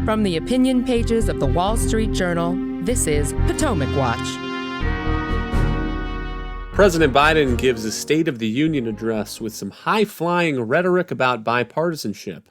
From the opinion pages of the Wall Street Journal, this is Potomac Watch. President Biden gives a State of the Union address with some high-flying rhetoric about bipartisanship.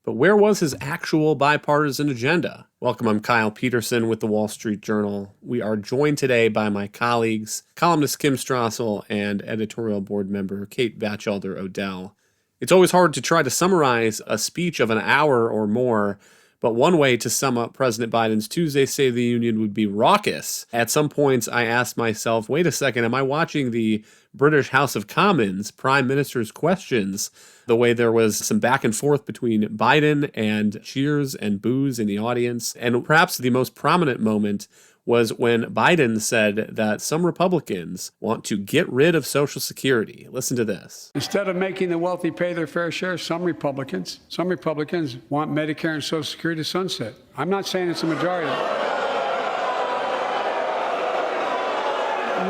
But where was his actual bipartisan agenda? Welcome, I'm Kyle Peterson with the Wall Street Journal. We are joined today by my colleagues, columnist Kim Strassel and editorial board member Kate Batchelder Odell. It's always hard to try to summarize a speech of an hour or more, but one way to sum up President Biden's Tuesday State of the Union would be raucous. At some points, I asked myself, wait a second, am I watching the British House of Commons Prime Minister's questions? The way there was some back and forth between Biden and cheers and boos in the audience. And perhaps the most prominent moment was when Biden said that some Republicans want to get rid of Social Security. Listen to this. Instead of making the wealthy pay their fair share, some Republicans want Medicare and Social Security to sunset. I'm not saying it's a majority.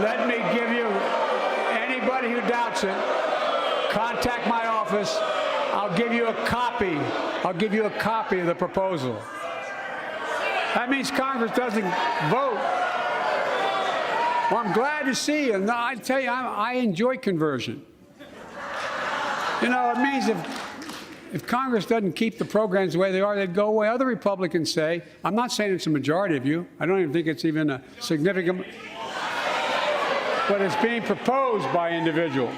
Let me give you, anybody who doubts it, contact my office. I'll give you a copy of the proposal. That means Congress doesn't vote. Well, I'm glad to see you. And I tell you, I enjoy conversion. You know, it means if Congress doesn't keep the programs the way they are, they'd go away. Other Republicans say, I'm not saying it's a majority of you. I don't even think it's even a significant, but it's being proposed by individuals.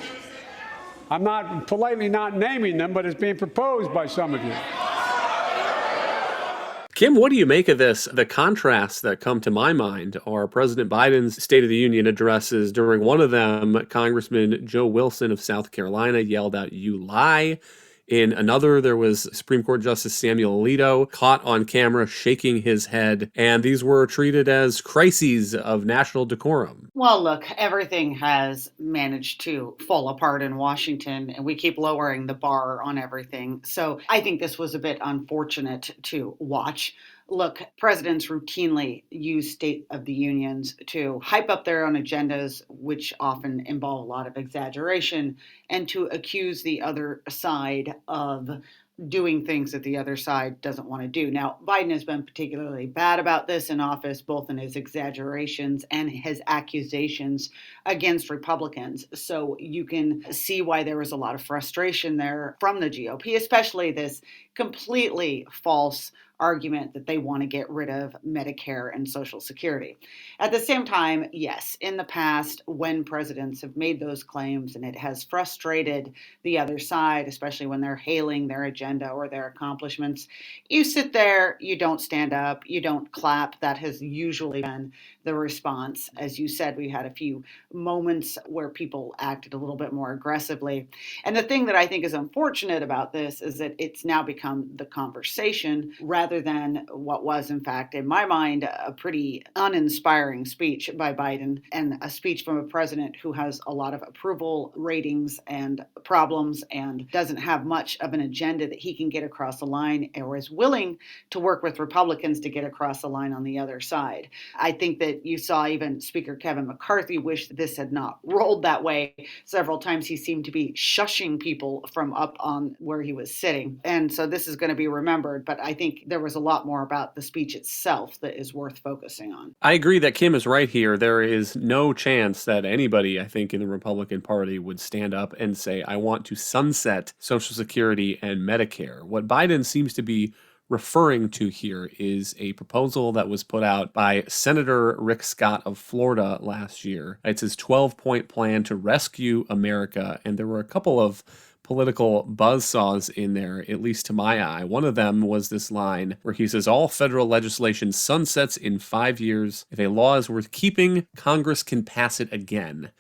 I'm not politely not naming them, but it's being proposed by some of you. Kim, what do you make of this? The contrasts that come to my mind are President Biden's State of the Union addresses. During one of them, Congressman Joe Wilson of South Carolina yelled out, "You lie." In another, there was Supreme Court Justice Samuel Alito caught on camera shaking his head, and these were treated as crises of national decorum. Well, look, everything has managed to fall apart in Washington, and we keep lowering the bar on everything. So I think this was a bit unfortunate to watch. Look, presidents routinely use State of the Unions to hype up their own agendas, which often involve a lot of exaggeration, and to accuse the other side of doing things that the other side doesn't want to do. Now, Biden has been particularly bad about this in office, both in his exaggerations and his accusations against Republicans. So you can see why there was a lot of frustration there from the GOP, especially this completely false argument that they want to get rid of Medicare and Social Security. At the same time, yes, in the past, when presidents have made those claims and it has frustrated the other side, especially when they're hailing their agenda or their accomplishments, you sit there, you don't stand up, you don't clap. That has usually been the response. As you said, we had a few moments where people acted a little bit more aggressively. And the thing that I think is unfortunate about this is that it's now become the conversation rather than what was, in fact, in my mind, a pretty uninspiring speech by Biden, and a speech from a president who has a lot of approval ratings and problems and doesn't have much of an agenda that he can get across the line, or is willing to work with Republicans to get across the line on the other side. I think that you saw even Speaker Kevin McCarthy wish this had not rolled that way. Several times he seemed to be shushing people from up on where he was sitting. And so this is going to be remembered, but I think there was a lot more about the speech itself that is worth focusing on. I agree that Kim is right here. There is no chance that anybody, I think, in the Republican Party would stand up and say, I want to sunset Social Security and Medicare. What Biden seems to be referring to here is a proposal that was put out by Senator Rick Scott of Florida last year. It's his 12-point plan to rescue America, and there were a couple of political buzzsaws in there, at least to my eye. One of them was this line where he says, all federal legislation sunsets in 5 years. If a law is worth keeping, Congress can pass it again.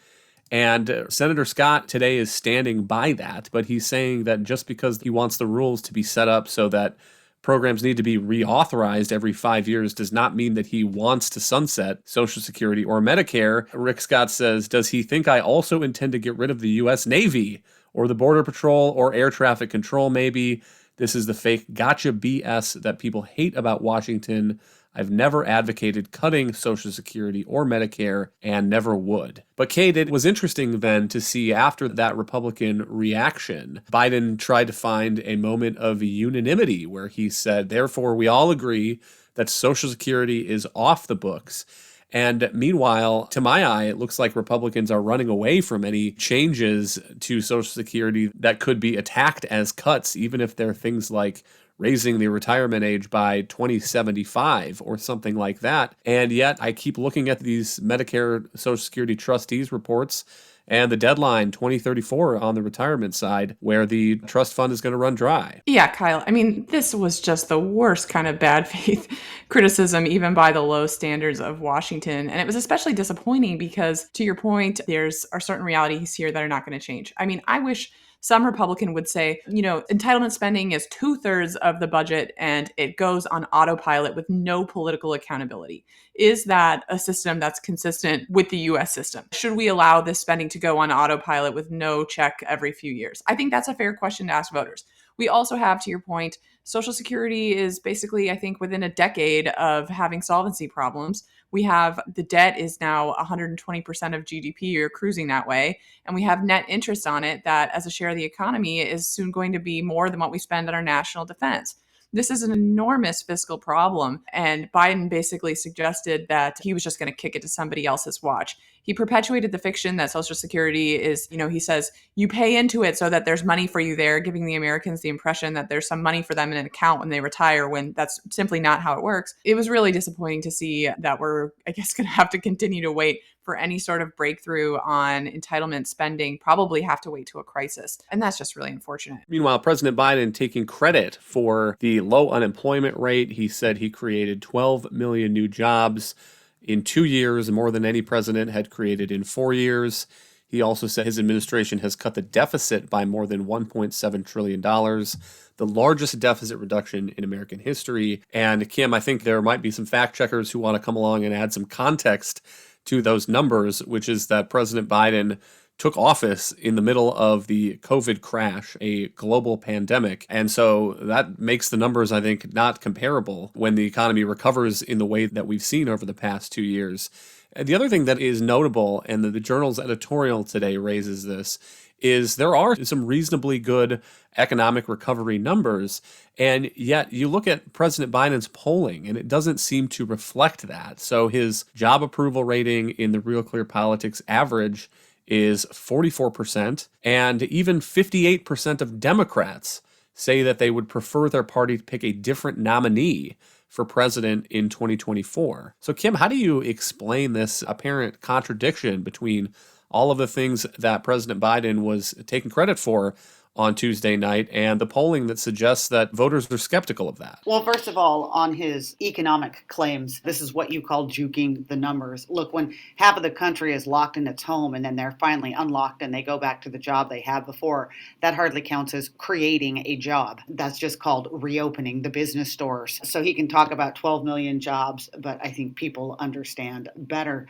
And Senator Scott today is standing by that, but he's saying that just because he wants the rules to be set up so that programs need to be reauthorized every 5 years does not mean that he wants to sunset Social Security or Medicare. Rick Scott says, does he think I also intend to get rid of the U.S. Navy or the Border Patrol or air traffic control maybe? This is the fake gotcha BS that people hate about Washington. I've never advocated cutting Social Security or Medicare and never would. But Kate, it was interesting then to see after that Republican reaction, Biden tried to find a moment of unanimity where he said, therefore, we all agree that Social Security is off the books. And meanwhile, to my eye, it looks like Republicans are running away from any changes to Social Security that could be attacked as cuts, even if they're things like raising the retirement age by 2075 or something like that. And yet I keep looking at these Medicare Social Security trustees reports and the deadline 2034 on the retirement side where the trust fund is going to run dry. Yeah, Kyle. I mean, this was just the worst kind of bad faith criticism, even by the low standards of Washington. And it was especially disappointing because, to your point, there's are certain realities here that are not going to change. I mean, I wish some Republican would say, entitlement spending is 2/3 of the budget and it goes on autopilot with no political accountability. Is that a system that's consistent with the US system? Should we allow this spending to go on autopilot with no check every few years? I think that's a fair question to ask voters. We also have, to your point, Social Security is basically, I think, within a decade of having solvency problems. We have the debt is now 120% of GDP or cruising that way. And we have net interest on it that as a share of the economy is soon going to be more than what we spend on our national defense. This is an enormous fiscal problem. And Biden basically suggested that he was just going to kick it to somebody else's watch. He perpetuated the fiction that Social Security is, he says, you pay into it so that there's money for you there, giving the Americans the impression that there's some money for them in an account when they retire, when that's simply not how it works. It was really disappointing to see that we're, I guess, going to have to continue to wait for any sort of breakthrough on entitlement spending, probably have to wait to a crisis. And that's just really unfortunate. Meanwhile, President Biden taking credit for the low unemployment rate. He said he created 12 million new jobs in 2 years, more than any president had created in 4 years. He also said his administration has cut the deficit by more than $1.7 trillion, the largest deficit reduction in American history. And Kim, I think there might be some fact checkers who want to come along and add some context to those numbers, which is that President Biden took office in the middle of the COVID crash, a global pandemic. And so that makes the numbers, I think, not comparable when the economy recovers in the way that we've seen over the past 2 years. And the other thing that is notable, and the Journal's editorial today raises this, is there are some reasonably good economic recovery numbers, and yet you look at President Biden's polling, and it doesn't seem to reflect that. So his job approval rating in the Real Clear Politics average is 44%, and even 58% of Democrats say that they would prefer their party to pick a different nominee for president in 2024. So Kim, how do you explain this apparent contradiction between all of the things that President Biden was taking credit for on Tuesday night and the polling that suggests that voters are skeptical of that? Well, first of all, on his economic claims, this is what you call juking the numbers. Look, when half of the country is locked in its home and then they're finally unlocked and they go back to the job they had before, that hardly counts as creating a job. That's just called reopening the business stores. So he can talk about 12 million jobs, but I think people understand better.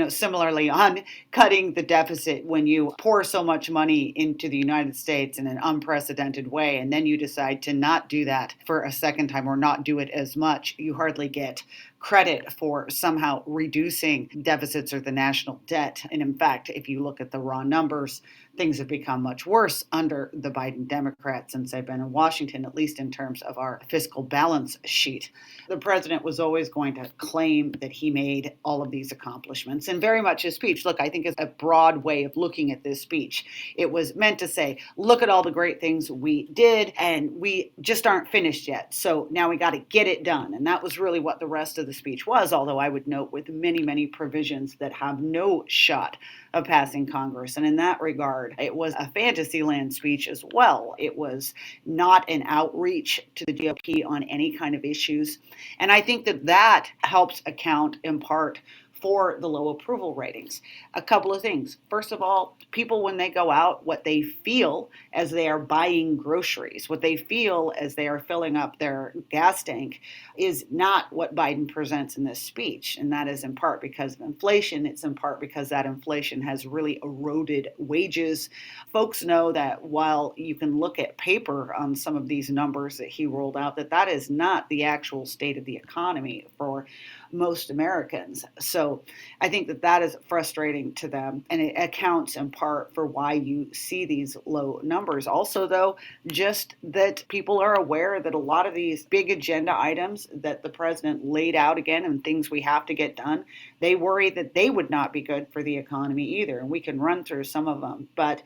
Similarly, on cutting the deficit, when you pour so much money into the United States in an unprecedented way, and then you decide to not do that for a second time or not do it as much, you hardly get credit for somehow reducing deficits or the national debt. And in fact, if you look at the raw numbers, things have become much worse under the Biden Democrats since they've been in Washington, at least in terms of our fiscal balance sheet. The president was always going to claim that he made all of these accomplishments, and very much his speech, look, I think is a broad way of looking at this speech. It was meant to say, look at all the great things we did, and we just aren't finished yet. So now we got to get it done. And that was really what the rest of the speech was, although I would note with many, many provisions that have no shot of passing Congress. And in that regard, it was a fantasyland speech as well. It was not an outreach to the GOP on any kind of issues. And I think that helps account in part for the low approval ratings. A couple of things. First of all, people, when they go out, what they feel as they are buying groceries, what they feel as they are filling up their gas tank is not what Biden presents in this speech. And that is in part because of inflation. It's in part because that inflation has really eroded wages. Folks know that while you can look at paper on some of these numbers that he rolled out, that is not the actual state of the economy for most Americans. So I think that is frustrating to them, and it accounts in part for why you see these low numbers. Also, though, just that people are aware that a lot of these big agenda items that the president laid out again and things we have to get done, they worry that they would not be good for the economy either. And we can run through some of them. But,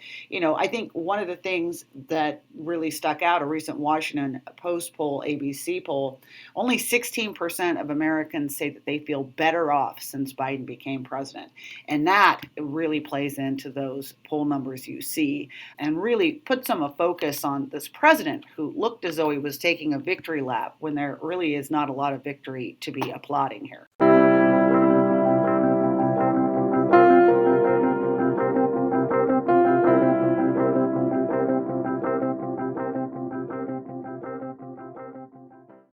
I think one of the things that really stuck out, a recent Washington Post poll, ABC poll, only 16% of Americans say that they feel better off since Biden became president. And that really plays into those poll numbers you see and really puts some focus on this president who looked as though he was taking a victory lap when there really is not a lot of victory to be applauding here.